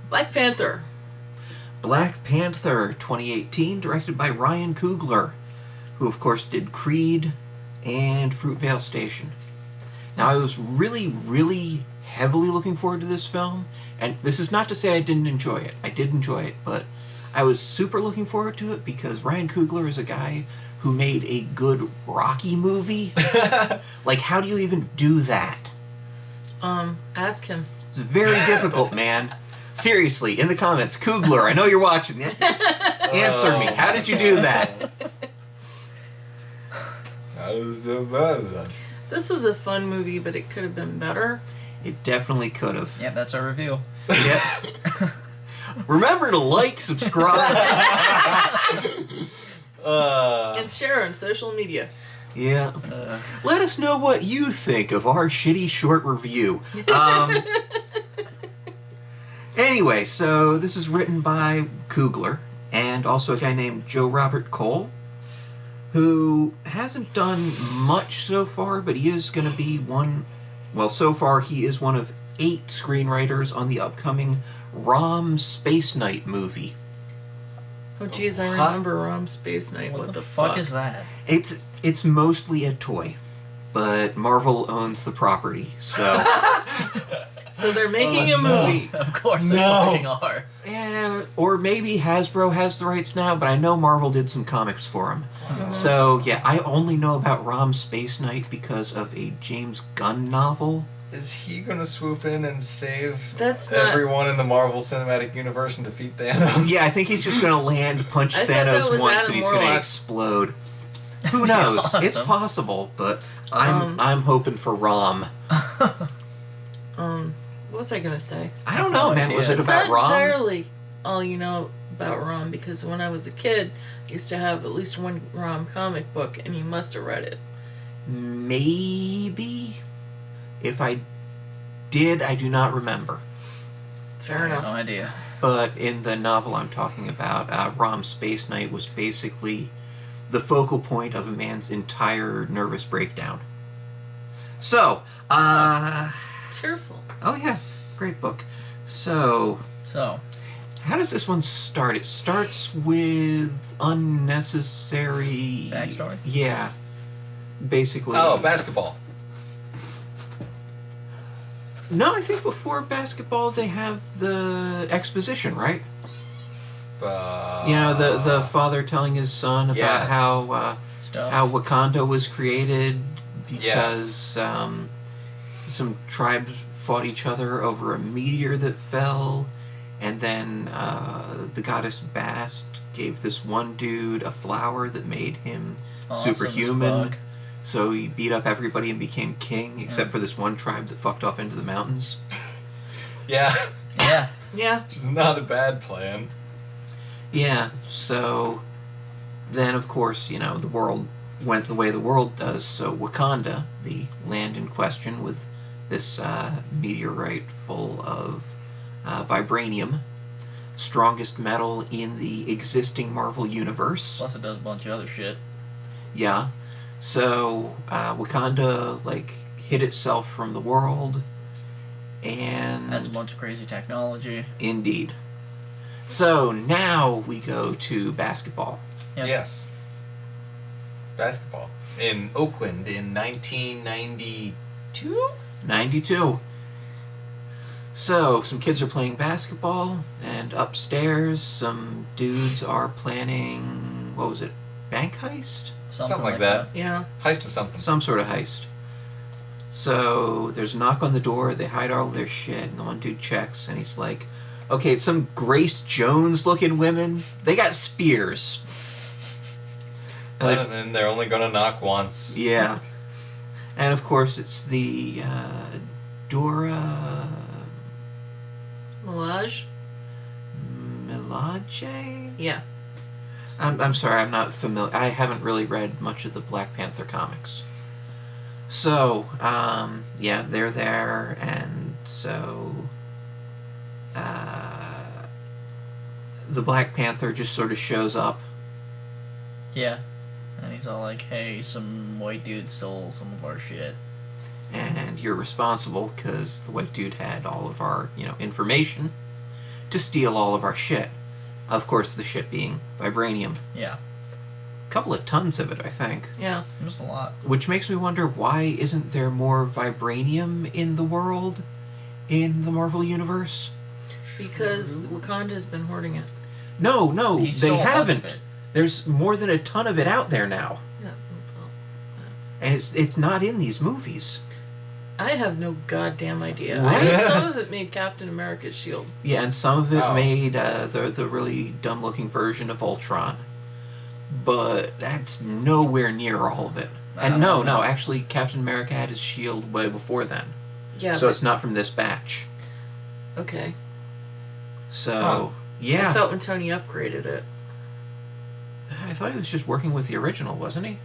Black Panther. Black Panther 2018, directed by Ryan Coogler, who of course did Creed and Fruitvale Station. Now I was really, really heavily looking forward to this film, and this is not to say I didn't enjoy it. I did enjoy it, but I was super looking forward to it because Ryan Coogler is a guy who made a good Rocky movie. Like, how do you even do that? Ask him. It's very difficult, man. Seriously, in the comments, Coogler, I know you're watching it. Answer me. How did you do that? This was a fun movie, but it could have been better. It definitely could have. Yep, that's our review. Yep. Remember to like, subscribe. And share on social media. Yeah. Let us know what you think of our shitty short review. Anyway, so this is written by Coogler and also a guy named Joe Robert Cole, who hasn't done much so far, but he is going to be one... Well, so far he is one of 8 screenwriters on the upcoming Rom Space Knight movie. Oh, jeez, I remember Rom Space Knight. What the fuck is that? It's mostly a toy, but Marvel owns the property, so... So they're making a movie. Of course they fucking are. Yeah, or maybe Hasbro has the rights now, but I know Marvel did some comics for him. So, yeah, I only know about Rom Space Knight because of a James Gunn novel. Is he going to swoop in and save everyone in the Marvel Cinematic Universe and defeat Thanos? Yeah, I think he's just going to land, punch Thanos once, and he's going to explode. Who knows? Awesome. It's possible, but I'm hoping for Rom. What was I going to say? I don't know, man. Was it about Rom? It's not entirely all you know about Rom, because when I was a kid, I used to have at least one Rom comic book, and you must have read it. Maybe. If I did, I do not remember. Fair enough. I have no idea. But in the novel I'm talking about, Rom Space Knight was basically the focal point of a man's entire nervous breakdown. So, Cheerful. Oh yeah, great book. So, how does this one start? It starts with unnecessary... Backstory? Yeah. Basically... Oh, basketball. No, I think before basketball they have the exposition, right? You know, the father telling his son about how Wakanda was created because some tribes fought each other over a meteor that fell, and then the goddess Bast gave this one dude a flower that made him superhuman. So he beat up everybody and became king, except for this one tribe that fucked off into the mountains. Yeah. Yeah. Which is not a bad plan. Yeah, so then, of course, you know, the world went the way the world does, so Wakanda, the land in question with this meteorite full of vibranium, strongest metal in the existing Marvel universe. Plus it does a bunch of other shit. Yeah. So, Wakanda, like, hid itself from the world, and... Has a bunch of crazy technology. Indeed. So, now we go to basketball. Yep. Yes. Basketball. In Oakland in 1992? 92. So, some kids are playing basketball, and upstairs, some dudes are planning, what was it, bank heist? Something like that. Yeah. Heist of something. Some sort of heist. So, there's a knock on the door, they hide all their shit, and the one dude checks, and he's like, okay, it's some Grace Jones-looking women. They got spears. And they're only gonna knock once. Yeah. And, of course, it's the Dora... Milaje? Yeah. I'm sorry, I'm not familiar. I haven't really read much of the Black Panther comics. So, yeah, they're there, and so... the Black Panther just sort of shows up. Yeah. And he's all like, hey, some white dude stole some of our shit. And you're responsible because the white dude had all of our, information. to steal all of our shit. Of course, the shit being vibranium. Yeah. A couple of tons of it, I think. Yeah. There's a lot. Which makes me wonder, why isn't there more vibranium in the world in the Marvel Universe? Because Wakanda's been hoarding it. No, He they stole a bunch haven't. of it. There's more than a ton of it out there now. Yeah. And it's not in these movies. I have no goddamn idea. Right? I know some of it made Captain America's shield. Yeah, and some of it made the really dumb-looking version of Ultron. But that's nowhere near all of it. And no, actually, Captain America had his shield way before then. Yeah. So it's not from this batch. Okay. So, yeah. I thought when Tony upgraded it. I thought he was just working with the original, wasn't he?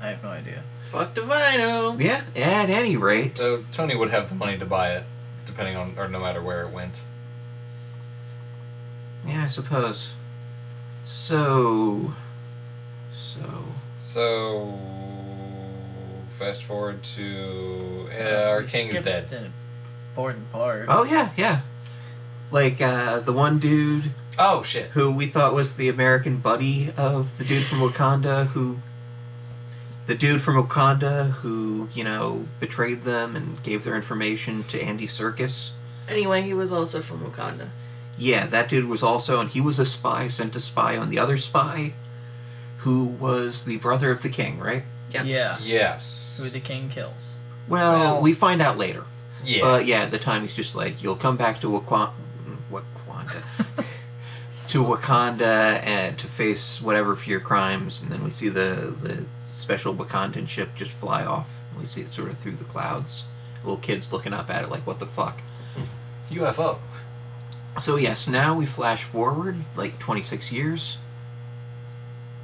I have no idea. Fuck if I know. Yeah, at any rate. So Tony would have the money to buy it, depending on, or no matter where it went. Yeah, I suppose. So, fast forward to our king's Skipped dead. an important part. oh yeah. Like, the one dude Oh shit! who we thought was the American buddy of the dude from Wakanda who, you know, betrayed them and gave their information to Andy Serkis. Anyway, he was also from Wakanda. Yeah, that dude was also, and he was a spy sent to spy on the other spy, who was the brother of the king, right? Yes. Yeah. Yes. Who the king kills. Well, we find out later. Yeah. But yeah, at the time he's just like, you'll come back to Wakanda, to Wakanda and to face whatever for your crimes, and then we see the special Wakandan ship just fly off. We see it sort of through the clouds. Little kids looking up at it like, what the fuck? UFO. So yes, now we flash forward like 26 years.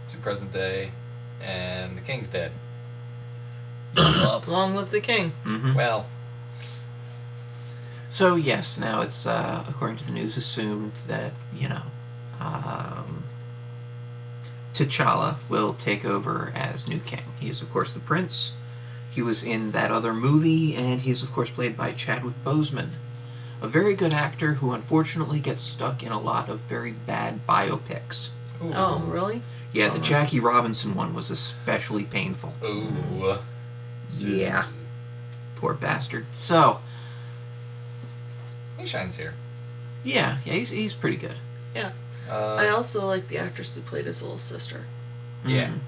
To present day, and the king's dead. Long live the king. Mm-hmm. Well, So yes, now it's according to the news assumed that, you know, T'Challa will take over as new king. He is of course the prince. He was in that other movie, and he's of course played by Chadwick Boseman, a very good actor who unfortunately gets stuck in a lot of very bad biopics. ooh. Oh, really? Yeah, the Jackie Robinson one was especially painful. Ooh. Yeah. Poor bastard. So, He shines here. yeah, he's pretty good. Yeah. I also like the actress who played his little sister. Yeah. Mhm.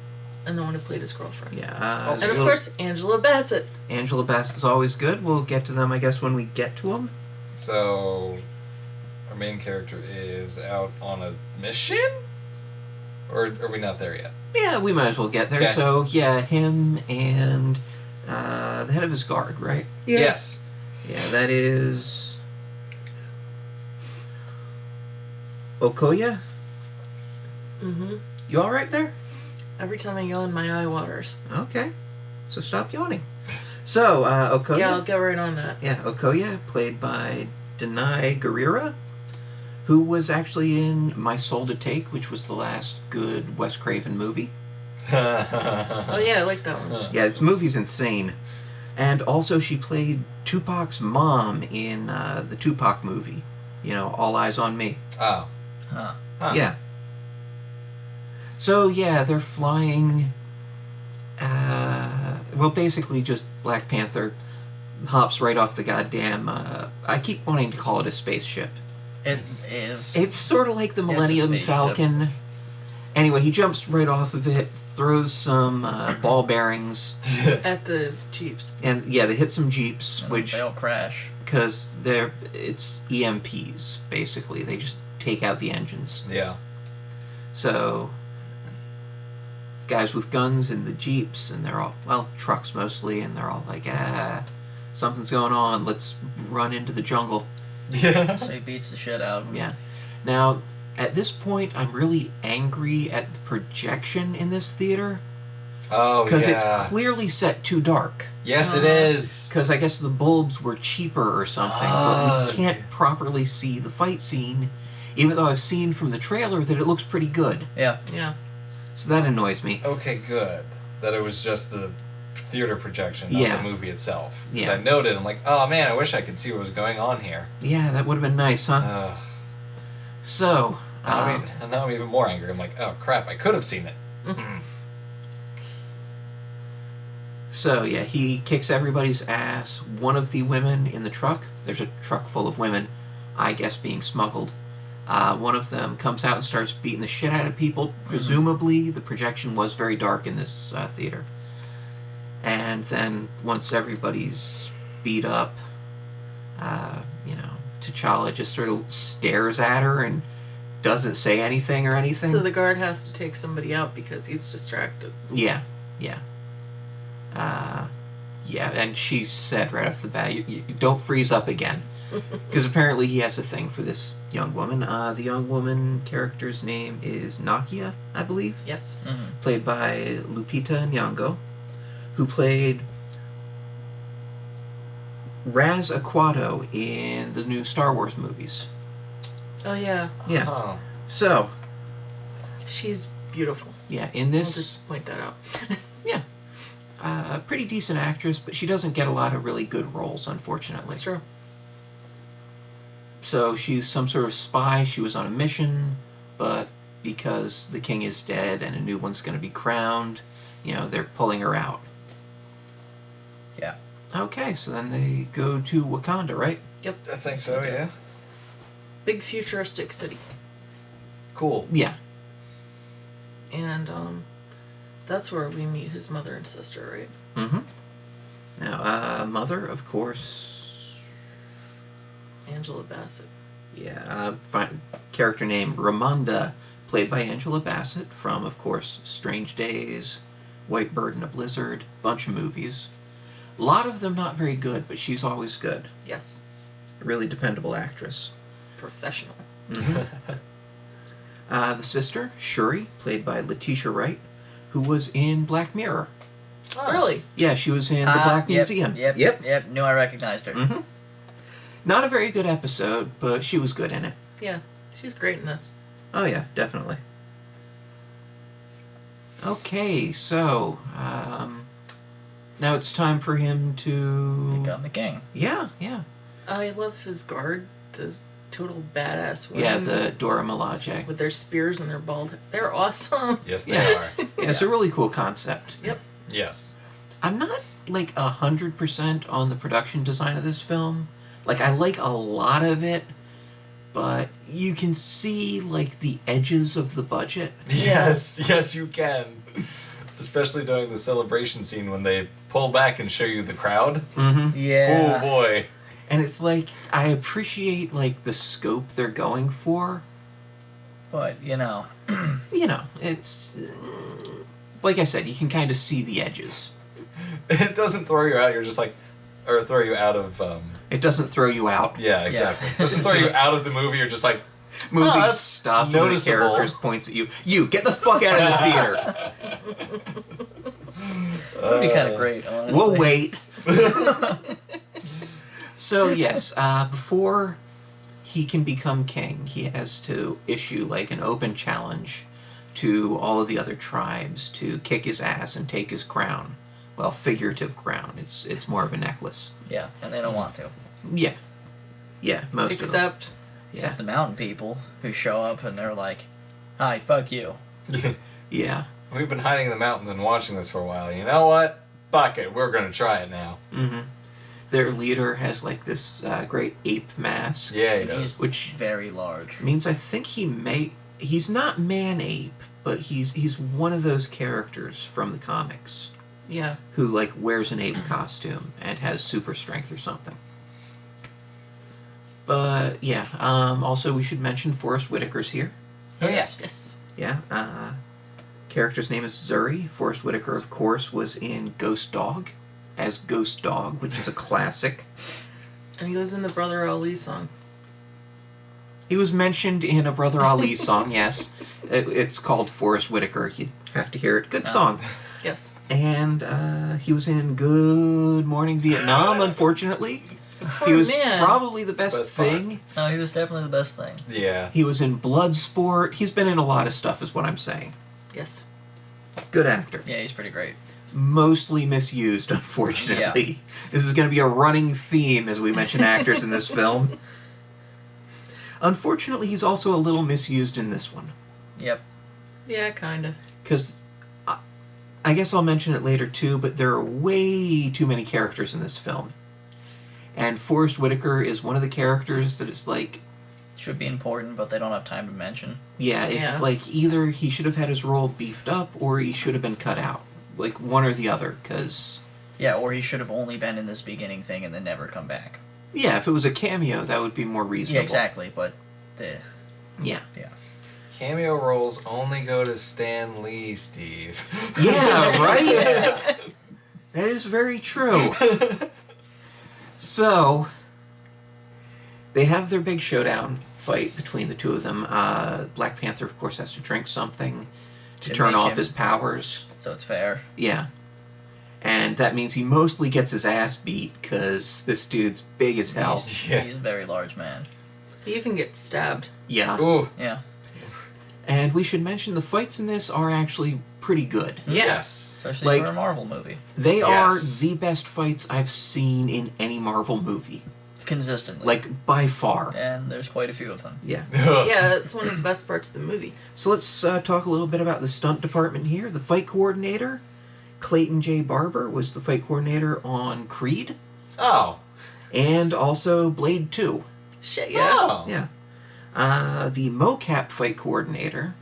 And the one who played his girlfriend. Yeah. And of course, Angela Bassett. Angela Bassett's always good. We'll get to them, I guess, when we get to them. So, our main character is out on a mission? Or are we not there yet? Yeah, we might as well get there. Okay. So, yeah, him and the head of his guard, right? Yeah. Yes. Yeah, that is Okoye. Mm-hmm. You all right there? Every time I yawn, my eye waters. Okay. So stop yawning. So, Okoye. Yeah, I'll get right on that. Yeah, Okoye, played by Denai Guerrera, who was actually in My Soul to Take, which was the last good Wes Craven movie. Oh yeah, I like that one. Yeah, this movie's insane. And also she played Tupac's mom in the Tupac movie. You know, All Eyes on Me. Oh. Huh. Huh. Yeah. So, yeah, they're flying... well, basically just Black Panther hops right off the goddamn... I keep wanting to call it a spaceship. It is. It's sort of like the It's a Millennium spaceship. Falcon. Anyway, he jumps right off of it, throws some ball bearings, At the Jeeps. and yeah, they hit some Jeeps, and which... they'll crash. Because it's EMPs, basically. They just take out the engines. Yeah. So, guys with guns in the Jeeps, and they're all, well, trucks mostly, and they're all like, something's going on, let's run into the jungle. Yeah. So he beats the shit out of him. Yeah. Now, at this point, I'm really angry at the projection in this theater, Oh, because yeah. it's clearly set too dark. Yes, it is. Because I guess the bulbs were cheaper or something, but we can't properly see the fight scene, even though I've seen from the trailer that it looks pretty good. Yeah. Yeah. So that annoys me. Okay, good. That it was just the theater projection, not the movie itself. Yeah. I noted, I'm like, oh man, I wish I could see what was going on here. Yeah, that would have been nice, huh? So... now I'm even more angry. I'm like, oh crap, I could have seen it. So, yeah, he kicks everybody's ass. One of the women in the truck, there's a truck full of women, I guess being smuggled. One of them comes out and starts beating the shit out of people. Presumably, the projection was very dark in this theater. And then, once everybody's beat up, T'Challa just sort of stares at her and doesn't say anything or anything. So the guard has to take somebody out because he's distracted. Yeah. And she said right off the bat, you don't freeze up again. Because apparently he has a thing for this young woman. The young woman character's name is Nakia, I believe. Yes. Played by Lupita Nyong'o, who played Raz Aquato in the new Star Wars movies. Oh, yeah. Yeah. Oh. So. She's beautiful. Yeah, in this... I'll just point that out. Yeah. A pretty decent actress, but she doesn't get a lot of really good roles, unfortunately. That's true. So she's some sort of spy. She was on a mission, but because the king is dead and a new one's going to be crowned, they're pulling her out. Yeah. Okay, so then they go to Wakanda, right? Yep. I think so, yeah. Big futuristic city. Cool. Yeah. And, that's where we meet his mother and sister, right? Mm-hmm. Now, mother, of course... Angela Bassett. Yeah, character name Ramonda, played by Angela Bassett from, of course, Strange Days, White Bird in a Blizzard, bunch of movies. A lot of them not very good, but she's always good. Yes. A really dependable actress. Professional. Mm-hmm. The sister, Shuri, played by Letitia Wright, who was in Black Mirror. Oh. Really? Yeah, she was in the Black Museum. Yep. Knew I recognized her. Mm-hmm. Not a very good episode, but she was good in it. Yeah, she's great in this. Oh yeah, definitely. Okay, so now it's time for him to Become the king. Yeah. I love his guard. Those total badass women. Yeah, the Dora Milaje. With their spears and their bald heads. They're awesome. Yes, they are. Yeah, it's a really cool concept. Yep. Yes. I'm not 100% on the production design of this film. I like a lot of it, but you can see the edges of the budget. Yes, you can. Especially during the celebration scene when they pull back and show you the crowd. Mm-hmm. Yeah. Oh boy. And it's I appreciate the scope they're going for. But, it's like I said, you can kind of see the edges. It doesn't throw you out, you're just or throw you out of It doesn't throw you out. Yeah, exactly. It doesn't throw you out of the movie, you're just movie that's stuff noticeable. and the characters points at you. You get the fuck out of the theater. That would be kind of great, honestly. We'll wait. So yes, before he can become king, he has to issue an open challenge to all of the other tribes to kick his ass and take his crown. Well, figurative crown. It's more of a necklace. Yeah, and they don't want to. Yeah, most of them. Except the mountain people who show up and they're like, "Hi, fuck you." Yeah. We've been hiding in the mountains and watching this for a while. You know what? Fuck it. We're gonna try it now. Mm-hmm. Their leader has this great ape mask. Yeah, he does. Which very large. Means I think he's not man-ape, but he's one of those characters from the comics. Yeah. Who wears an ape costume and has super strength or something. But yeah, also we should mention Forrest Whitaker's here. Oh, Yes. Yeah. Character's name is Zuri. Forrest Whitaker, of course, was in Ghost Dog as Ghost Dog, which is a classic. And he was in the Brother Ali song. He was mentioned in a Brother Ali song, yes. It's called Forrest Whitaker. You have to hear it. Good song. Yes. And he was in Good Morning Vietnam, unfortunately. He was probably the best thing. No, he was definitely the best thing. Yeah. He was in Bloodsport. He's been in a lot of stuff, is what I'm saying. Yes. Good actor. Yeah, he's pretty great. mostly misused, unfortunately. Yeah. This is going to be a running theme as we mention actors in this film. Unfortunately, he's also a little misused in this one. Yep. Yeah, kind of. Because I guess I'll mention it later too, but there are way too many characters in this film. And Forrest Whitaker is one of the characters that is like... Should be important, but they don't have time to mention. Yeah, it's like either he should have had his role beefed up or he should have been cut out. Like one or the other, because... Yeah, or he should have only been in this beginning thing and then never come back. Yeah, if it was a cameo, that would be more reasonable. Yeah, exactly, but... Yeah. Yeah. Cameo roles only go to Stan Lee, Steve. Yeah, right? Yeah. That is very true. So, they have their big showdown fight between the two of them. Black Panther, of course, has to drink something to turn off his powers. So it's fair. Yeah. And that means he mostly gets his ass beat, because this dude's big as hell. He's a very large man. He even gets stabbed. Yeah. Ooh. Yeah. And we should mention the fights in this are actually pretty good. Yes. Especially for a Marvel movie. They are the best fights I've seen in any Marvel movie. Consistently. Like, by far. And there's quite a few of them. Yeah. Yeah, it's one of the best parts of the movie. So let's talk a little bit about the stunt department here. The fight coordinator, Clayton J. Barber, was the fight coordinator on Creed. Oh. And also Blade 2. Shit, yeah. Oh. Yeah. The mocap fight coordinator,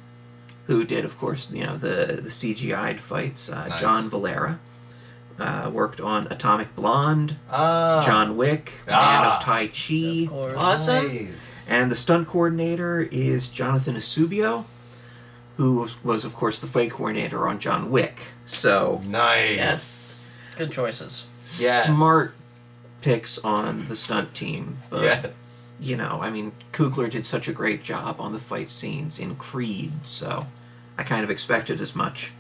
who did, of course, the CGI'd fights, Nice. John Valera, worked on Atomic Blonde, John Wick, Man of Tai Chi. Of course. Awesome. Nice. And the stunt coordinator is Jonathan Asubio, who was, of course, the fight coordinator on John Wick. So, Nice. Yes. Good choices. Yes. smart picks on the stunt team. But, Yes. I mean, Coogler did such a great job on the fight scenes in Creed, so I kind of expected as much.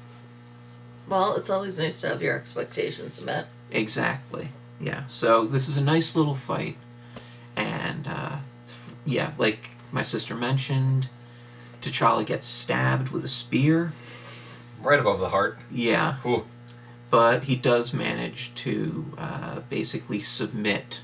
Well, it's always nice to have your expectations met. Exactly. Yeah. So this is a nice little fight, and yeah, like my sister mentioned, T'Challa gets stabbed with a spear. Right above the heart. Yeah. Ooh. But he does manage to basically submit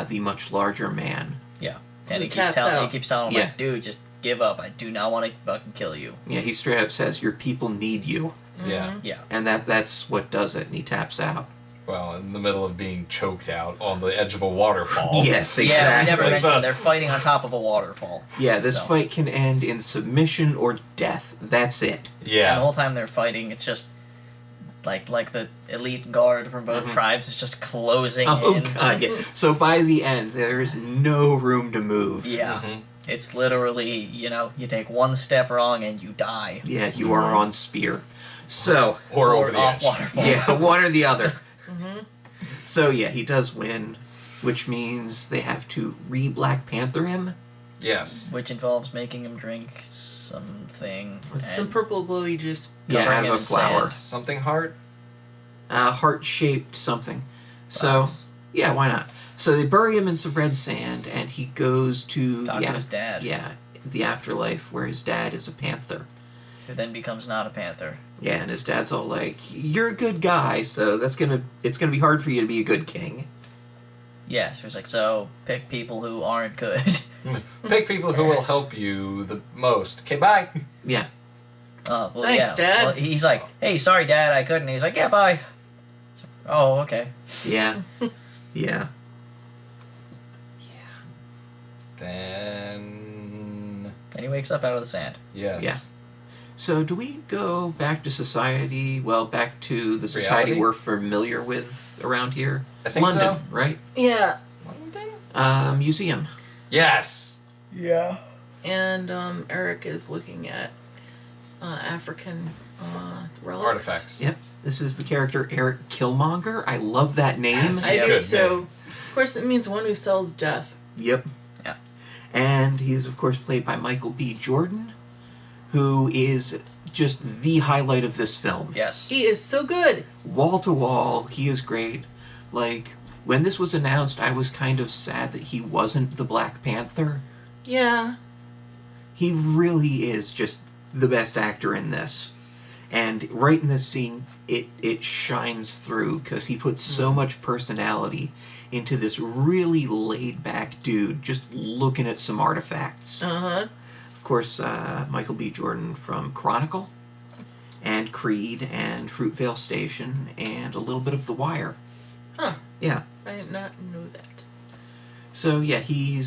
the much larger man. Yeah. And He he taps keeps out. telling him, Yeah. like, dude, just give up. I do not want to fucking kill you. Yeah, he straight up says, "Your people need you," Yeah. Yeah. and that's what does it. And he taps out. Well, in the middle of being choked out on the edge of a waterfall. Yes, exactly. Yeah, we never That's mentioned they're fighting on top of a waterfall. Yeah, this So. fight can end in submission or death. That's it. And the Yeah. whole time they're fighting, it's just like the elite guard from both tribes is just closing Oh in. god, yeah. So by the end, there is no room to move. Yeah. Mhm. It's literally, you take one step wrong and you die. Yeah, you are on spear. So, Or over the off edge. waterfall. yeah, one or the other. So yeah, he does win, which means they have to re-Black Panther him. Yes. Which involves making him drink something. Some purple glowy juice. Yeah, Covering as it a in flower. sand. Something heart? Heart-shaped something. So, Flowers. yeah, why not? So they bury him in some red sand, and he goes to Talk to his dad. Yeah, the afterlife where his dad is a panther. Who then becomes not a panther. Yeah, and his dad's all like, "You're a good guy, so it's gonna be hard for you to be a good king." Yeah, so it's like, so pick people who aren't good. Pick people who will help you the most. Okay, bye. Yeah. Well, Thanks, yeah. Dad. Well, he's like, hey, sorry, Dad, I couldn't. He's like, yeah, bye. Oh, okay. Yeah. Yeah. Then... And he wakes up out of the sand. Yes. Yeah. So do we go back to society? Well, back to the society Reality? we're familiar with around here? I think London, so. right? Yeah. London? Museum. Yes. Yeah. And Eric is looking at African relics. Artifacts. Yep. This is the character Eric Killmonger. I love that name. Yes. I do Good too. name. Of course, it means one who sells death. Yep. Yeah. And he's, of course, played by Michael B. Jordan, who is just the highlight of this film. Yes. He is so good. Wall to wall, he is great. Like, when this was announced, I was kind of sad that he wasn't the Black Panther. Yeah. He really is just the best actor in this. And right in this scene, it shines through because he puts so much personality into this really laid-back dude just looking at some artifacts. Uh-huh. Of course, Michael B. Jordan from Chronicle, and Creed, and Fruitvale Station, and a little bit of The Wire. Huh. Yeah. I did not know that. So, yeah, he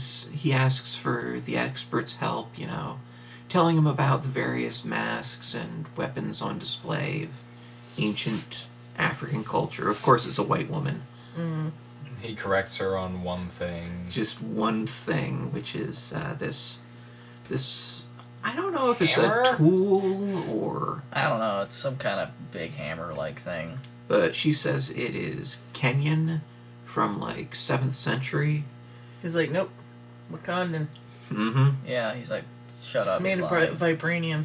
asks for the experts' help, telling him about the various masks and weapons on display of ancient African culture. Of course, it's a white woman. Mm. He corrects her on one thing. Just one thing, which is this. I don't know if it's Hammer? a tool or. I don't know. It's some kind of big hammer-like thing. But she says it is Kenyan from 7th century. He's like, nope, Wakandan. Mm-hmm. Yeah, he's like, shut It's up. made of vibranium.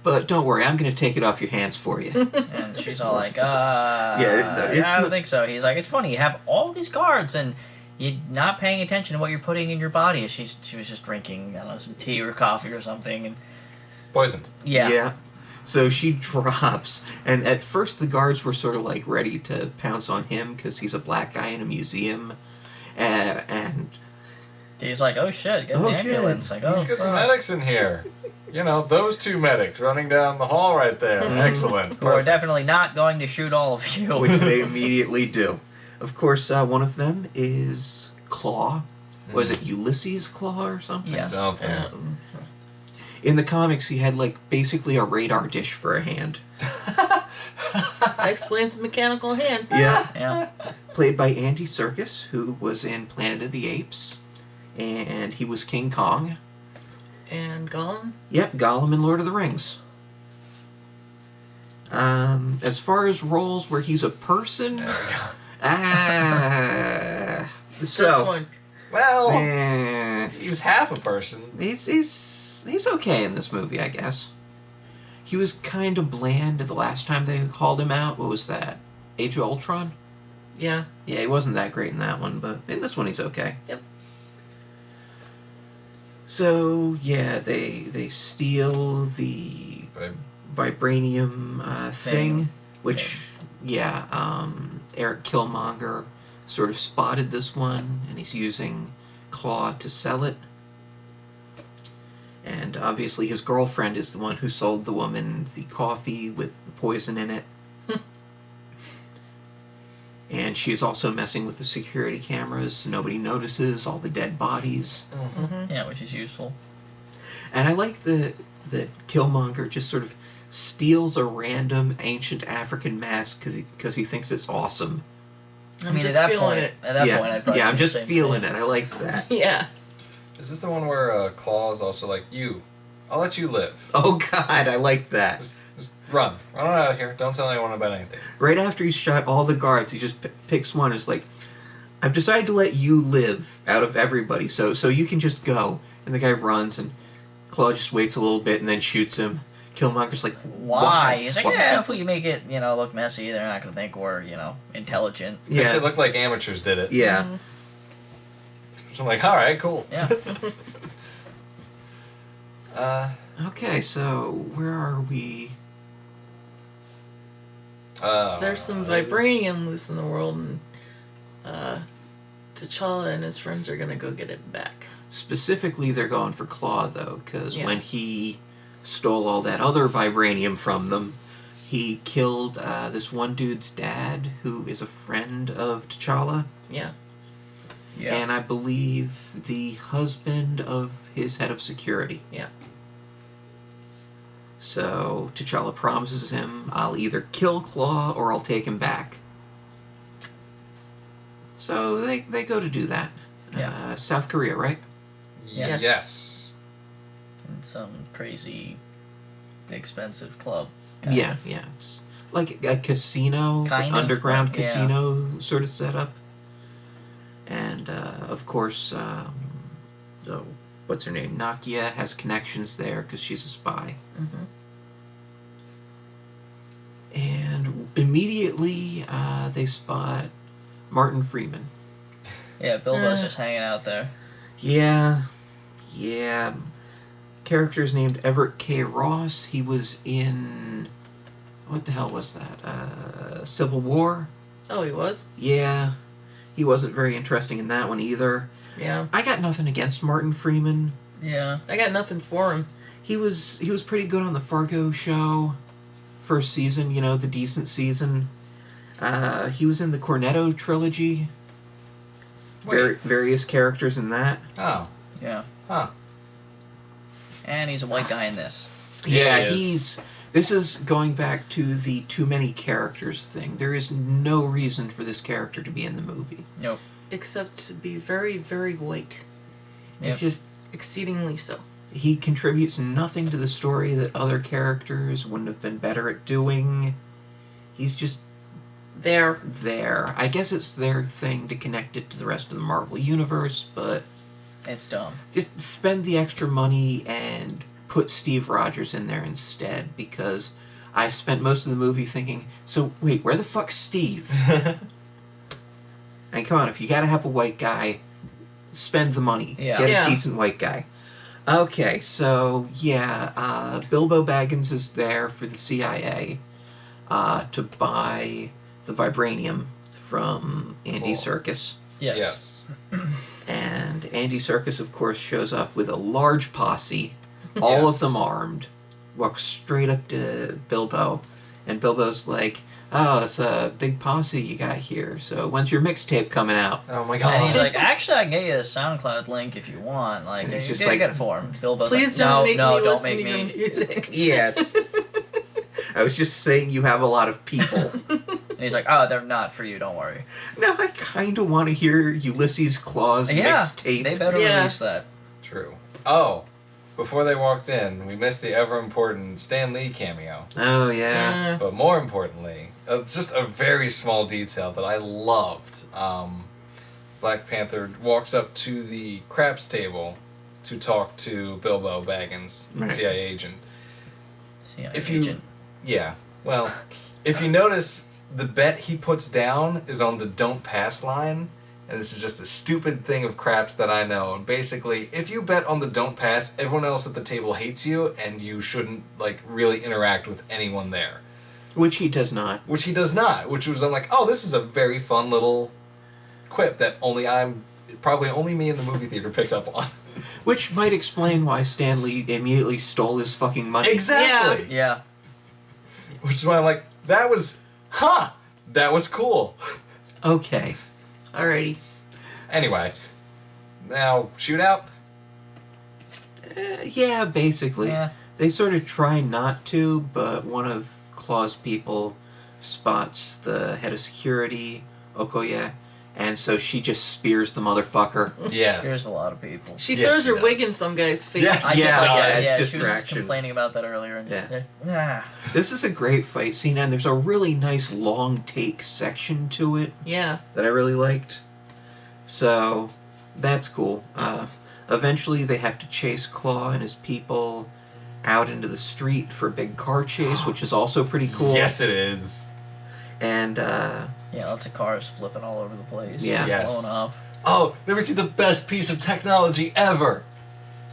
But don't worry, I'm going to take it off your hands for you. And she's all like, it's I don't think so. He's like, it's funny, you have all these cards and you're not paying attention to what you're putting in your body. She was just drinking, I don't know, some tea or coffee or something. And Poisoned. Yeah. So she drops, and at first the guards were sort of ready to pounce on him because he's a black guy in a museum, and he's like, oh shit, get the ambulance. Like, oh, get the medics in here. Those two medics running down the hall right there. Excellent. Who are definitely not going to shoot all of you. which they immediately do. Of course, one of them is Claw. Was it Ulysses Claw or something? Yes. Something. In the comics, he had basically a radar dish for a hand. That explains the mechanical hand. Yeah. Played by Andy Serkis, who was in Planet of the Apes, and he was King Kong. And Gollum? Yep, Gollum in Lord of the Rings. As far as roles where he's a person, This one. Well, he's half a person. He's okay in this movie, I guess. He was kind of bland the last time they called him out. What was that? Age of Ultron? Yeah. Yeah, he wasn't that great in that one, but in this one he's okay. Yep. So, yeah, they steal the vibranium thing, which, Eric Killmonger sort of spotted this one, and he's using Claw to sell it. And obviously his girlfriend is the one who sold the woman the coffee with the poison in it. And she's also messing with the security cameras so nobody notices all the dead bodies. Mm-hmm. Yeah, which is useful. And I like that Killmonger just sort of steals a random ancient African mask because he thinks it's awesome. I'm just feeling it. At that point, I'd probably I'm do the just same feeling thing. it. I like that. Yeah. Is this the one where Claw's also like, I'll let you live. Oh, God, I like that. Just run. Run out of here. Don't tell anyone about anything. Right after he's shot all the guards, he just picks one. It's like, I've decided to let you live out of everybody, so you can just go. And the guy runs, and Claw just waits a little bit and then shoots him. Killmonger's like, Why? He's like, Why? yeah, if we make it, look messy, they're not going to think we're, intelligent. Makes it look like amateurs did it. Yeah. Mm-hmm. So I'm like, all right, cool. Yeah. Okay, so where are we? There's some vibranium loose in the world, and T'Challa and his friends are gonna go get it back. Specifically, they're going for Claw, though, because Yeah. when he stole all that other vibranium from them, he killed this one dude's dad, who is a friend of T'Challa. Yeah. Yeah. And I believe the husband of his head of security. Yeah. So T'Challa promises him, I'll either kill Claw or I'll take him back. So they go to do that. Yeah. South Korea, right? Yes. Yes. In some crazy, expensive club. Yeah. It's like a casino, Kind of, underground yeah. casino sort of setup. And, of course, what's her name? Nakia has connections there because she's a spy. Mm-hmm. And immediately they spot Martin Freeman. Yeah, Bilbo's just hanging out there. Yeah. Character's named Everett K. Ross. He was in what the hell was that? Civil War? Oh, he was? Yeah. He wasn't very interesting in that one either. Yeah. I got nothing against Martin Freeman. Yeah. I got nothing for him. He was pretty good on the Fargo show. First season, you know, the decent season. He was in the Cornetto trilogy. Various characters in that. Oh. Yeah. Huh. And he's a white guy in this. Yeah, this is going back to the too many characters thing. There is no reason for this character to be in the movie. Nope. Except to be very, very white. It's just... Exceedingly so. He contributes nothing to the story that other characters wouldn't have been better at doing. He's just... There. I guess it's their thing to connect it to the rest of the Marvel Universe, but... It's dumb. Just spend the extra money and put Steve Rogers in there instead, because I spent most of the movie thinking, so wait, where the fuck's Steve? And come on, if you gotta have a white guy, spend the money. Yeah. Get a decent white guy. Okay, so yeah, Bilbo Baggins is there for the CIA to buy the vibranium from Andy Serkis. Yes. And Andy Serkis, of course, shows up with a large posse, all of them armed, walks straight up to Bilbo, and Bilbo's like, oh, it's a big posse you got here, so when's your mixtape coming out? Oh my god. And he's like, actually, I can get you the SoundCloud link if you want. Like, And he's you just get like, it for him. Bilbo's Please like, don't make me don't listen make to me. your music. Yes. I was just saying you have a lot of people. And he's like, oh, they're not for you, don't worry. Now I kind of want to hear Ulysses Claw's mixtape. They better release that. True. Oh, before they walked in, we missed the ever-important Stan Lee cameo. Oh, yeah. But more importantly, just a very small detail that I loved. Black Panther walks up to the craps table to talk to Bilbo Baggins, Right. CIA agent. CIA If you- agent. Yeah, well, if you notice, the bet he puts down is on the don't pass line, and this is just a stupid thing of craps that I know. And basically, if you bet on the don't pass, everyone else at the table hates you, and you shouldn't, like, really interact with anyone there. Which he does not. Which he does not, which was, I'm like, oh, this is a very fun little quip that probably only me in the movie theater picked up on. Which might explain why Stan Lee immediately stole his fucking money. Exactly! Yeah. Which is why I'm like, that was cool. Okay. Alrighty. Anyway, now, shootout? Yeah, basically. Yeah. They sort of try not to, but one of Claw's people spots the head of security, Okoye, and so she just spears the motherfucker. Yes. There's a lot of people. She Yes, throws she her does. wig in some guy's face. Yes. I Yeah, did like yeah, that. it's Yeah, she was just distraction. complaining about that earlier. And This is a great fight scene, and there's a really nice long take section to it Yeah. that I really liked. So, that's cool. Eventually, they have to chase Claw and his people out into the street for a big car chase, which is also pretty cool. Yes, it is. And, Yeah, lots of cars flipping all over the place. Yeah. Yes. Blowing up. Oh, never see the best piece of technology ever.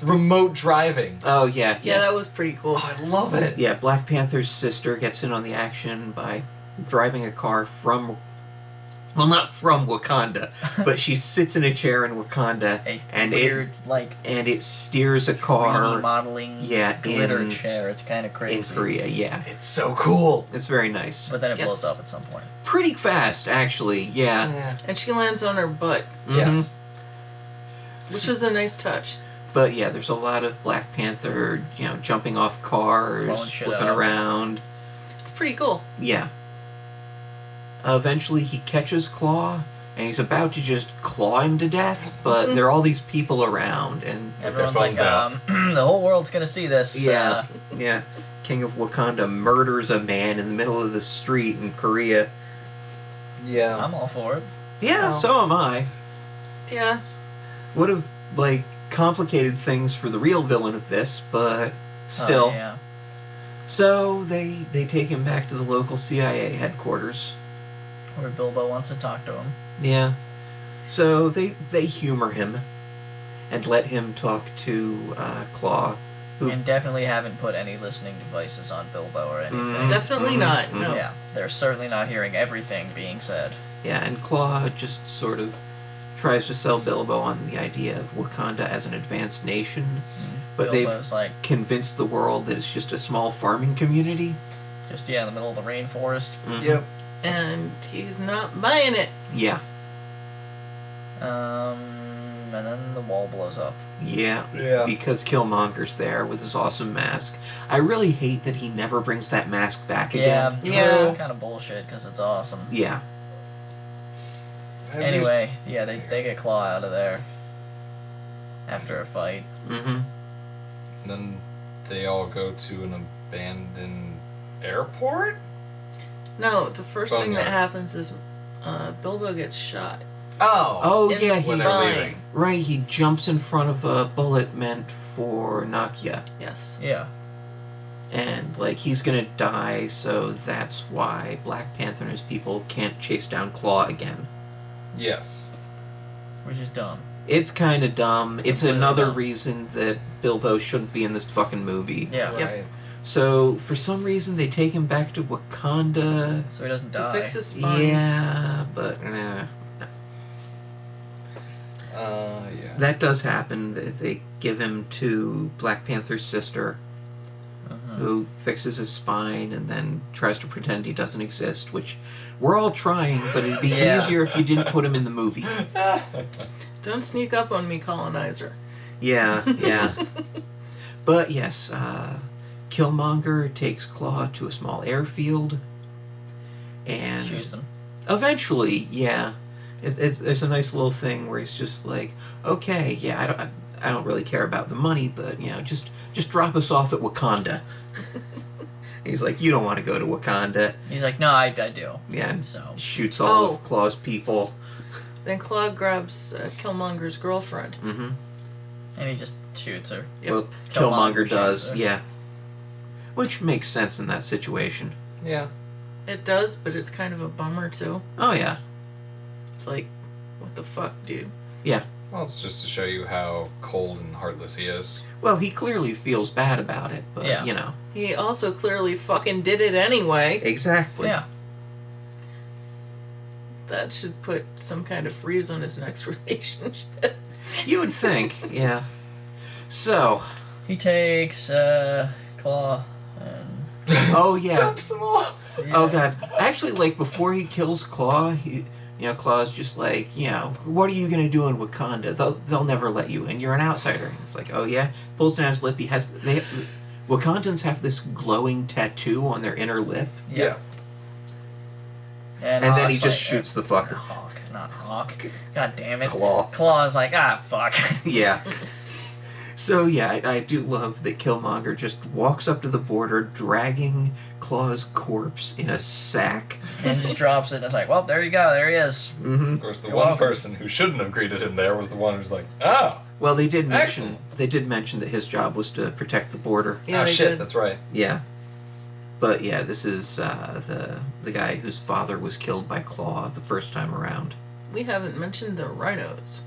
Remote driving. oh, yeah. Yeah, that was pretty cool. Oh, I love it. Yeah, Black Panther's sister gets in on the action by driving a car from... Well, not from Wakanda, but she sits in a chair in Wakanda, A and weird, and it steers a 3D car modeling yeah, glitter in- chair. It's kind of crazy. in Korea, yeah. It's so cool. It's very nice. But then it Yes. blows up at some point. Pretty fast, actually, yeah. And she lands on her butt, Mhm. Yes. which was a nice touch. But yeah, there's a lot of Black Panther, jumping off cars, Blowing shit flipping up. around. It's pretty cool. Yeah. Eventually he catches Claw, and he's about to just claw him to death, but there are all these people around, and Everyone's phones like, out. the whole world's gonna see this. yeah, yeah. King of Wakanda murders a man in the middle of the street in Korea. Yeah. I'm all for it. Yeah, Oh. so am I. Yeah. Would have, complicated things for the real villain of this, but still. Oh, yeah. So they take him back to the local CIA headquarters. Where Bilbo wants to talk to him. Yeah. So they humor him and let him talk to Claw And definitely haven't put any listening devices on Bilbo or anything. Definitely not, no. Yeah, they're certainly not hearing everything being said. Yeah, and Claw just sort of tries to sell Bilbo on the idea of Wakanda as an advanced nation, but Bilbo's they've convinced the world that it's just a small farming community. Just, in the middle of the rainforest. Yep. And he's not buying it. Yeah. And then the wall blows up. Yeah. Yeah. Because Killmonger's there with his awesome mask. I really hate that he never brings that mask back again. Yeah. Kind of bullshit because it's awesome. Yeah. Anyway, they get Claw out of there after a fight. Mm-hmm. And then they all go to an abandoned airport? No, the first thing Boneyard. that happens is Bilbo gets shot. Oh, In yeah. the When they're spine. leaving. Right, he jumps in front of a bullet meant for Nakia. Yes. Yeah. And, he's gonna die, so that's why Black Panther and his people can't chase down Claw again. Yes. Which is dumb. It's kind of dumb. It's Completely another dumb. reason that Bilbo shouldn't be in this fucking movie. Yeah. Right. So, for some reason, they take him back to Wakanda. So he doesn't To die. fix his spine. Yeah, but Yeah. that does happen. They give him to Black Panther's sister, who fixes his spine and then tries to pretend he doesn't exist, which we're all trying, but it'd be easier if you didn't put him in the movie. Don't sneak up on me, colonizer. Yeah. But yes, Killmonger takes Claw to a small airfield, and Shoots him. eventually, there's a nice little thing where he's just like, okay, I don't really care about the money, but just drop us off at Wakanda. He's like, you don't want to go to Wakanda. He's like, no, I do. Yeah, and So. shoots all of Claw's people. Then Claw grabs Killmonger's girlfriend. Mm-hmm. And he just shoots her. Yep. Well, Killmonger Killmonger does, shoots her. yeah. Which makes sense in that situation. Yeah. It does, but it's kind of a bummer, too. Oh, yeah. It's like, what the fuck, dude? Yeah. Well, it's just to show you how cold and heartless he is. Well, he clearly feels bad about it, but, Yeah. He also clearly fucking did it anyway. Exactly. Yeah. That should put some kind of freeze on his next relationship. You would think, yeah. So, He takes Claw and oh, yeah. Dumps them all. Oh, God. Actually, before he kills Claw, Claw's just like, what are you going to do in Wakanda? They'll never let you in. You're an outsider. It's like, oh, yeah? Pulls down his lip. Wakandans have this glowing tattoo on their inner lip. Yeah. And then he Hawk's just shoots the fucker. Hawk, not Hawk. God damn it. Claw. Claw's like, fuck. Yeah. So, I do love that Killmonger just walks up to the border, dragging Claw's corpse in a sack. And just drops it and it's like, well, there you go, there he is. Mm-hmm. Of course, the You're one welcome. person who shouldn't have greeted him there was the one who's like, oh, Well, they did mention Excellent. that his job was to protect the border. Yeah, oh they shit, did. that's right. Yeah. But yeah, this is the guy whose father was killed by Claw the first time around. We haven't mentioned the rhinos.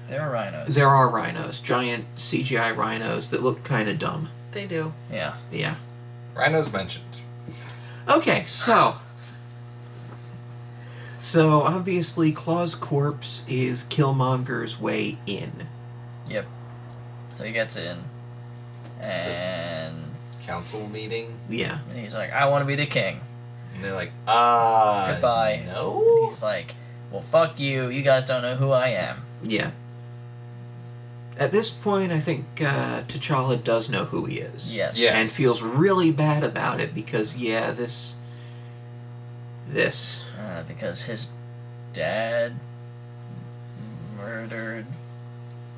There are rhinos. There are rhinos, giant CGI rhinos that look kind of dumb. They do. Yeah. Yeah. Rhino's mentioned. Okay, so obviously Claw's corpse is Killmonger's way in. Yep. So he gets in. And Council meeting. Yeah. he's like, I want to be the king. And they're like, Goodbye. no? And he's like, well, fuck you. You guys don't know who I am. Yeah. At this point, I think T'Challa does know who he is. Yes. Yes. And feels really bad about it because, this. Because his dad murdered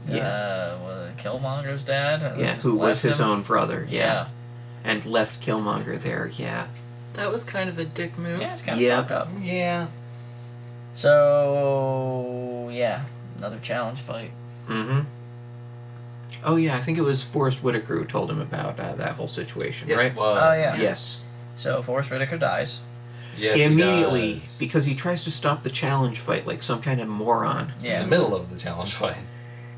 Killmonger's dad. Yeah, Just who was left his him. own brother, Yeah. and left Killmonger there, That was kind of a dick move. Yeah, it's kind of Yeah. fucked up. Yeah. So, another challenge fight. Mm-hmm. Oh, yeah, I think it was Forrest Whitaker who told him about that whole situation, Yes, right? it was. Oh, yeah. Yes. So, Forrest Whitaker dies. Yes, he Immediately, does. because he tries to stop the challenge fight like some kind of moron. Yeah. In the middle of the challenge fight.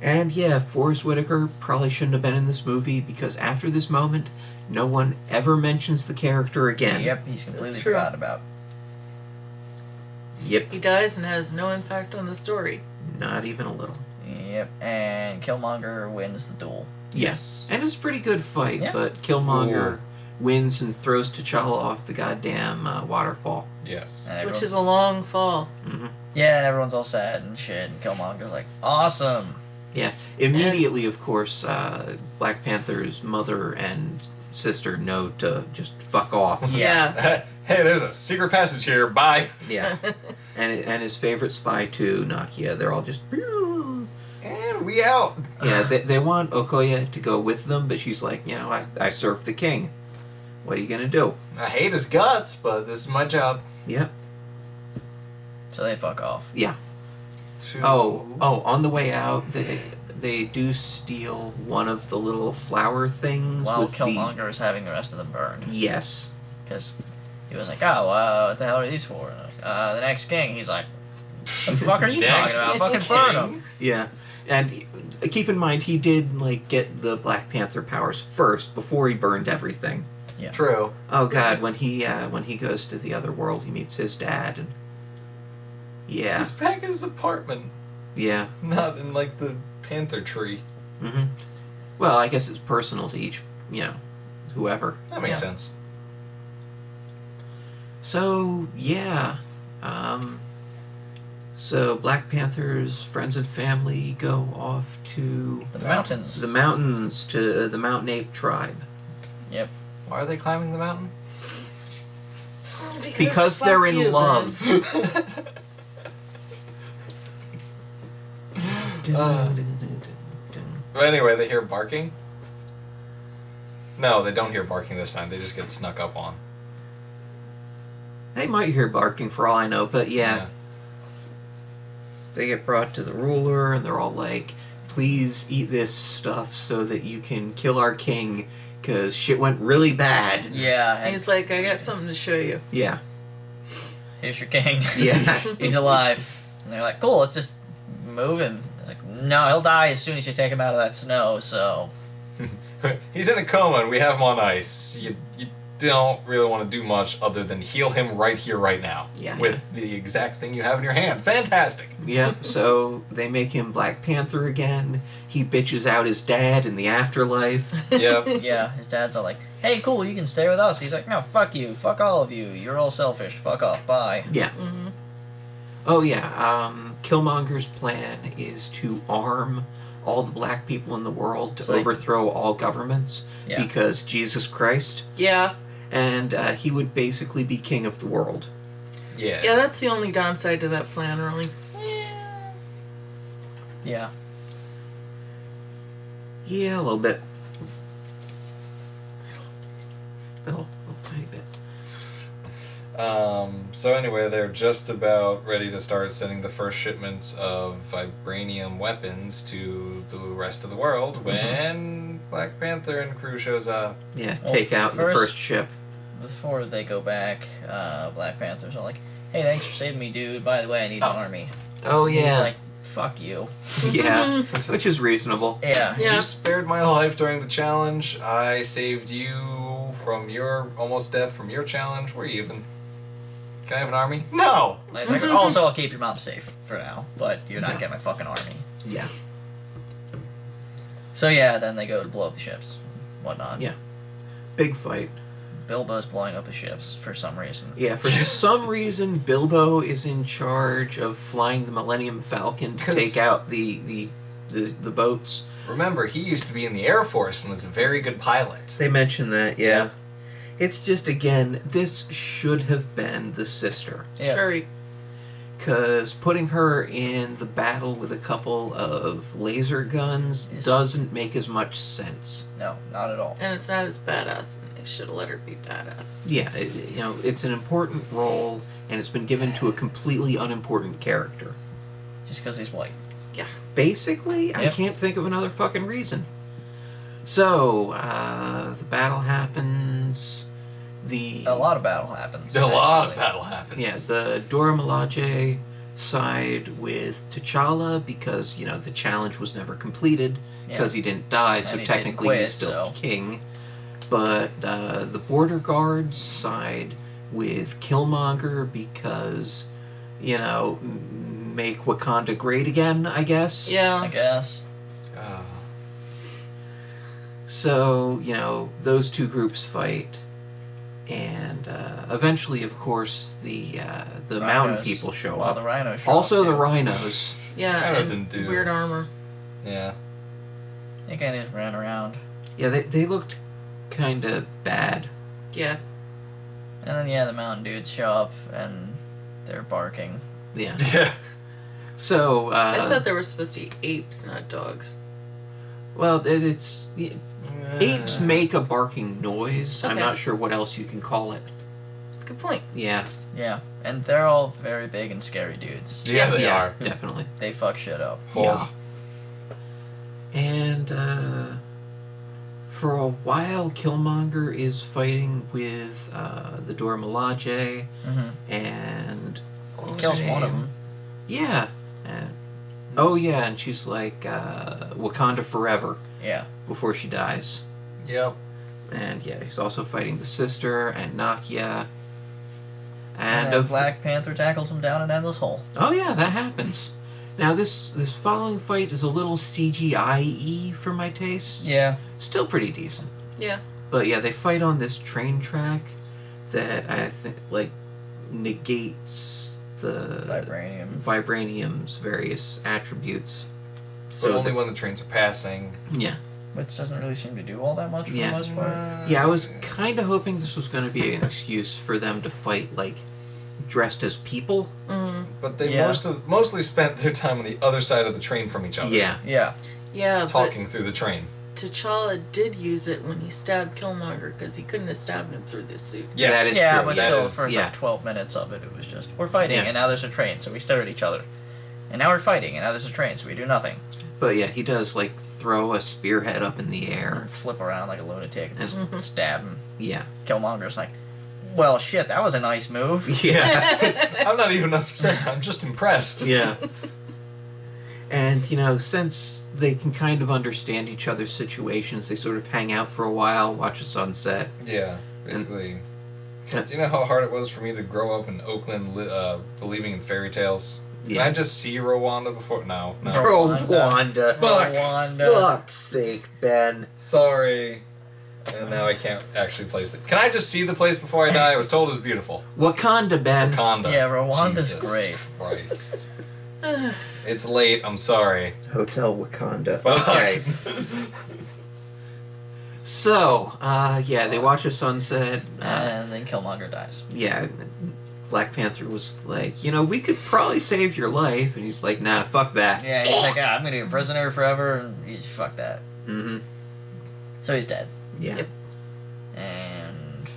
And yeah, Forrest Whitaker probably shouldn't have been in this movie because after this moment, no one ever mentions the character again. Yep, he's completely forgotten about. Yep. He dies and has no impact on the story. Not even a little. Yep, and Killmonger wins the duel. Yes. And it's a pretty good fight, Yeah. but Killmonger wins and throws T'Challa off the goddamn waterfall. Yes. Which is a long fall. Mm-hmm. Yeah, and everyone's all sad and shit, and Killmonger's like, awesome! Yeah. Immediately, of course, Black Panther's mother and sister know to just fuck off. Yeah. Hey, there's a secret passage here. Bye. Yeah. And his favorite spy too, Nakia. They're all just. And we out. Yeah, they want Okoye to go with them, but she's like, I serve the king. What are you gonna do? I hate his guts, but this is my job. Yep. So they fuck off. Yeah. On the way out, they do steal one of the little flower things. While with Killmonger is having the rest of them burned. Yes. Because he was like, what the hell are these for? The next king. He's like, what the fuck are you talking about? Fucking burn them. Yeah. And keep in mind, he did get the Black Panther powers first before he burned everything. Yeah. True. Oh God, when he goes to the other world, he meets his dad, and yeah, He's back in his apartment, yeah. not in the Panther tree. Mm-hmm. Well, I guess it's personal to each, whoever. That makes sense. So yeah, so Black Panther's friends and family go off to The mountains. the mountains to the Mountain Ape tribe. Yep. Why are they climbing the mountain? Because they're in love. But anyway, they hear barking. No, they don't hear barking this time. They just get snuck up on. They might hear barking for all I know, but yeah. They get brought to the ruler, and they're all like, please eat this stuff so that you can kill our king, because shit went really bad. Yeah. And he's like, I got something to show you. Yeah. Here's your king. Yeah. He's alive. And they're like, cool, let's just move him. He's like, no, he'll die as soon as you take him out of that snow, so... He's in a coma and we have him on ice. You don't really want to do much other than heal him right here, right now. Yeah. With the exact thing you have in your hand. Fantastic. Yeah, so they make him Black Panther again. He bitches out his dad in the afterlife. Yep. Yeah, his dad's all like, hey, cool, you can stay with us. He's like, no, fuck you. Fuck all of you. You're all selfish. Fuck off. Bye. Yeah. Mm-hmm. Oh, yeah. Killmonger's plan is to arm all the black people in the world to overthrow all governments because Jesus Christ. Yeah. And he would basically be king of the world. Yeah. Yeah, that's the only downside to that plan, really. Yeah. Yeah, a little bit. Little tiny bit. So anyway, they're just about ready to start sending the first shipments of vibranium weapons to the rest of the world when Black Panther and crew shows up. Yeah, take out the first ship. Before they go back, Black Panther's all like, hey, thanks for saving me, dude. By the way, I need an army. Oh, yeah. And he's like, fuck you. Yeah, which is reasonable. Yeah. You spared my life during the challenge. I saved you from your almost death from your challenge. We're even. Can I have an army? No! And he's like, also, I'll keep your mom safe for now, but you're not getting my fucking army. Yeah. So yeah, then they go to blow up the ships, whatnot. Yeah. Big fight. Bilbo's blowing up the ships for some reason. Yeah, for some reason, Bilbo is in charge of flying the Millennium Falcon to take out the boats. Remember, he used to be in the Air Force and was a very good pilot. They mentioned that, yeah. It's just, again, this should have been the sister. Yeah. Sure. Because putting her in the battle with a couple of laser guns doesn't make as much sense. No, not at all. And it's not as badass. They should have let her be badass. Yeah, it's an important role, and it's been given to a completely unimportant character. Just because he's white. Yeah. Basically, I can't think of another fucking reason. So, the battle happens. A lot of battle happens. A lot of battle happens. Yeah, the Dora Milaje side with T'Challa because, the challenge was never completed because he didn't die, so technically he's still king. But the border guards side with Killmonger because, make Wakanda great again, I guess. Yeah. I guess. So, those two groups fight. And eventually, of course, the mountain people show up. The rhinos show also up the rhinos. Yeah, Rhinos and didn't do... weird armor. Yeah. They kind of just ran around. Yeah, they looked kind of bad. Yeah. And then, the mountain dudes show up, and they're barking. Yeah. Yeah. So, I thought they were supposed to be apes, not dogs. Well, it's... Apes make a barking noise. Okay. I'm not sure what else you can call it. Good point. Yeah. Yeah, and they're all very big and scary dudes. Yeah, they Yeah, are. definitely. They fuck shit up. Yeah. And for a while, Killmonger is fighting with the Dora Milaje, and He kills one of them. Yeah. And she's like Wakanda forever. Yeah. Before she dies. Yep. And he's also fighting the sister and Nakia. And Black Panther tackles him down an endless hole. Oh yeah, that happens. Now this following fight is a little CGI-y for my taste. Yeah. Still pretty decent. Yeah. But they fight on this train track that I think negates the vibranium's various attributes. So only when the trains are passing. Yeah. Which doesn't really seem to do all that much for the most part. Yeah, I was kind of hoping this was going to be an excuse for them to fight, dressed as people. But they mostly spent their time on the other side of the train from each other. Yeah. Yeah. Yeah, talking through the train. T'Challa did use it when he stabbed Killmonger because he couldn't have stabbed him through the suit. Yes. That is true. But still, the first 12 minutes of it was just, we're fighting, and now there's a train, so we stare at each other. And now we're fighting, and now there's a train, so we do nothing. But he does throw a spearhead up in the air. And flip around like a lunatic and stab him. Yeah. Killmonger's like, well, shit, that was a nice move. Yeah. I'm not even upset, I'm just impressed. Yeah. And, since they can kind of understand each other's situations, they sort of hang out for a while, watch a sunset. Yeah, basically. Do you know how hard it was for me to grow up in Oakland believing in fairy tales? Can I just see Rwanda before? No. Rwanda. Fuck's sake, Ben. Sorry. And now I can't actually place it. Can I just see the place before I die? I was told it was beautiful. Wakanda, Ben. Wakanda. Yeah, Rwanda's Jesus great. Christ. It's late, I'm sorry. Hotel Wakanda. Fuck. Okay. So, they watch a sunset. And then Killmonger dies. Yeah. Black Panther was like, we could probably save your life. And he's like, nah, fuck that. Yeah, he's like, I'm going to be a prisoner forever. And he's, fuck that. Mm-hmm. So he's dead. Yeah. Yep. And...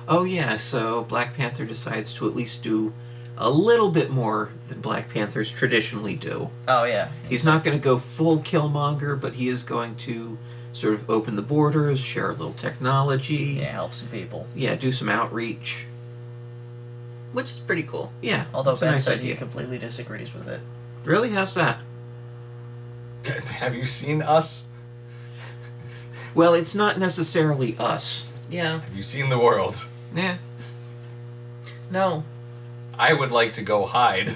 Oh, yeah, so Black Panther decides to at least do a little bit more than Black Panthers traditionally do. Oh, yeah. He's not going to go full Killmonger, but he is going to sort of open the borders, share a little technology. Yeah, help some people. Yeah, do some outreach. Which is pretty cool. Yeah. Although Ben nice said idea. he completely disagrees with it. Really? How's that? Have you seen Us? Well, it's not necessarily us. Yeah. Have you seen the world? Yeah. No. I would like to go hide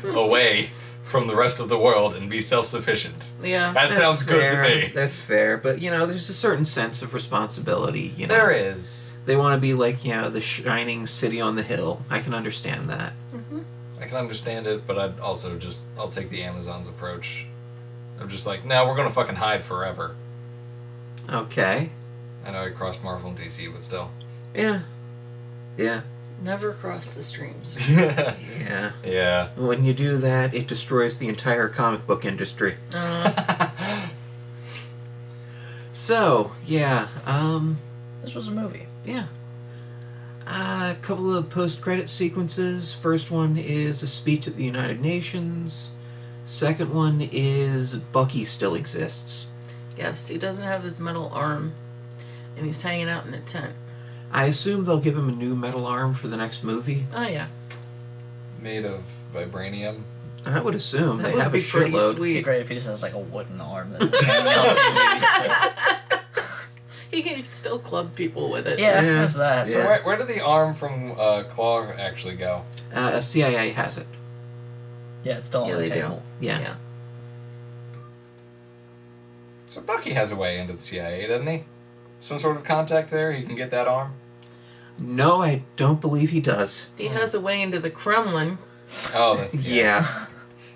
away from the rest of the world and be self-sufficient. Yeah. That sounds good to me. That's fair, but there's a certain sense of responsibility. There is. They want to be like the shining city on the hill. I can understand that. Mm-hmm. I can understand it, but I'd also I'll take the Amazon's approach. I'm just like, no, we're gonna fucking hide forever. Okay. I know I crossed Marvel and DC, but still. Yeah. Yeah. Never cross the streams. Yeah. Yeah. When you do that, it destroys the entire comic book industry. So, yeah, This was a movie. yeah. A couple of post-credit sequences. First one is a speech at the United Nations. Second one is Bucky still exists. Yes, he doesn't have his metal arm, and he's hanging out in a tent. I assume they'll give him a new metal arm for the next movie. Oh, yeah. made of vibranium? I would assume That they would have be a pretty shitload. It'd be sweet. great if he just has like a wooden arm that's hanging out. He can still club people with it. Yeah, Yeah. there's that. So Yeah. where did the arm from Claw actually go? CIA has it. Yeah, it's still on Yeah, the they table. Yeah. So Bucky has a way into the CIA, doesn't he? Some sort of contact there. He can get that arm. No, I don't believe he does. He has a way into the Kremlin. Oh, Yeah.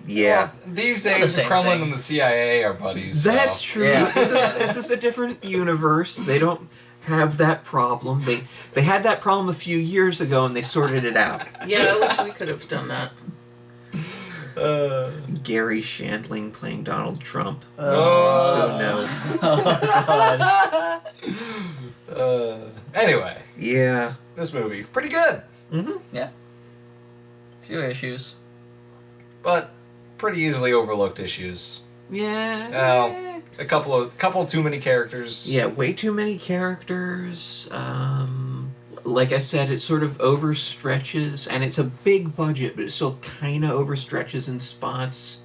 Yeah. Well, these Not the days, the same Kremlin thing. and the CIA are buddies. That's so. true. Yeah. This is a different universe. They don't have that problem. They had that problem a few years ago and they sorted it out. Yeah, I wish we could have done that. Gary Shandling playing Donald Trump. Oh. Oh no. Anyway, Yeah. this movie pretty good, Mm-hmm. Yeah. Few issues. but pretty easily overlooked issues. Yeah. Well, a couple too many characters. Yeah, way too many characters. Like I said, it sort of overstretches, and it's a big budget, but it still kind of overstretches in spots.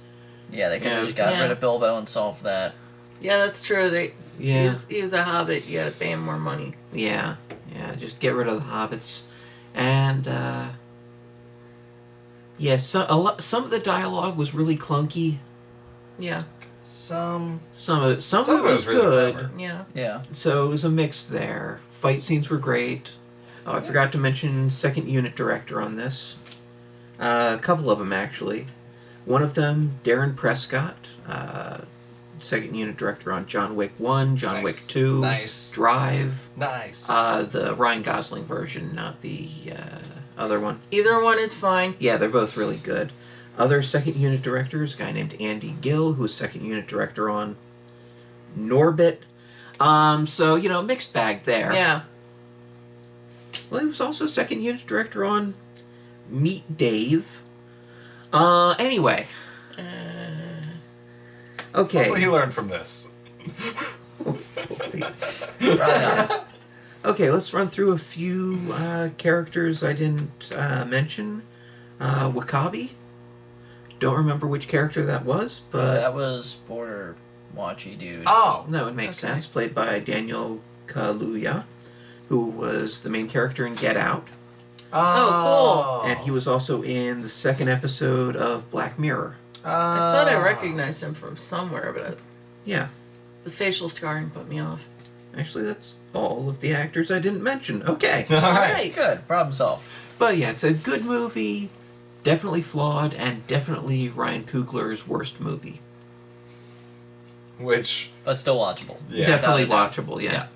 Yeah, they could have Yeah. just got Yeah. rid of Bilbo and solved that. Yeah, that's true. Yeah. He was a hobbit. You gotta pay him more money. Yeah, just get rid of the hobbits. And, yeah, some of the dialogue was really clunky. Yeah, Some Some of it was really good. clever. yeah. Yeah. So it was a mix there. Fight scenes were great. Oh, I forgot to mention second unit director on this. A couple of them, actually. One of them, Darren Prescott, second unit director on John Wick 1, John Nice. Wick 2, Nice. Drive, Nice. the Ryan Gosling version, not the other one. Either one is fine. Yeah, they're both really good. Other second unit directors, a guy named Andy Gill, who was second unit director on Norbit. So, mixed bag there. Yeah. Well, he was also second unit director on Meet Dave. Anyway. Okay. Hopefully he learned from this. Right on. Okay, let's run through a few characters I didn't mention. Wakabi. Don't remember which character that was, but... That was Border Watchy dude. Oh! No, it makes Okay. sense. Played by Daniel Kaluuya, who was the main character in Get Out. Oh, And he was also in the second episode of Black Mirror. I thought I recognized him from somewhere, but Yeah. the facial scarring put me off. Actually, that's all of the actors I didn't mention. Okay. All right. Right. Good. Problem solved. But yeah, it's a good movie. Definitely flawed, and definitely Ryan Coogler's worst movie. Which, But still watchable. yeah. Definitely Without a doubt. watchable, yeah. Yeah.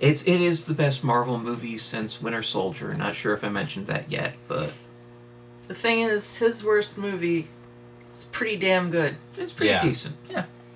It is the best Marvel movie since Winter Soldier. Not sure if I mentioned that yet, but The thing is, his worst movie is pretty damn good. it's pretty Yeah. decent. Yeah.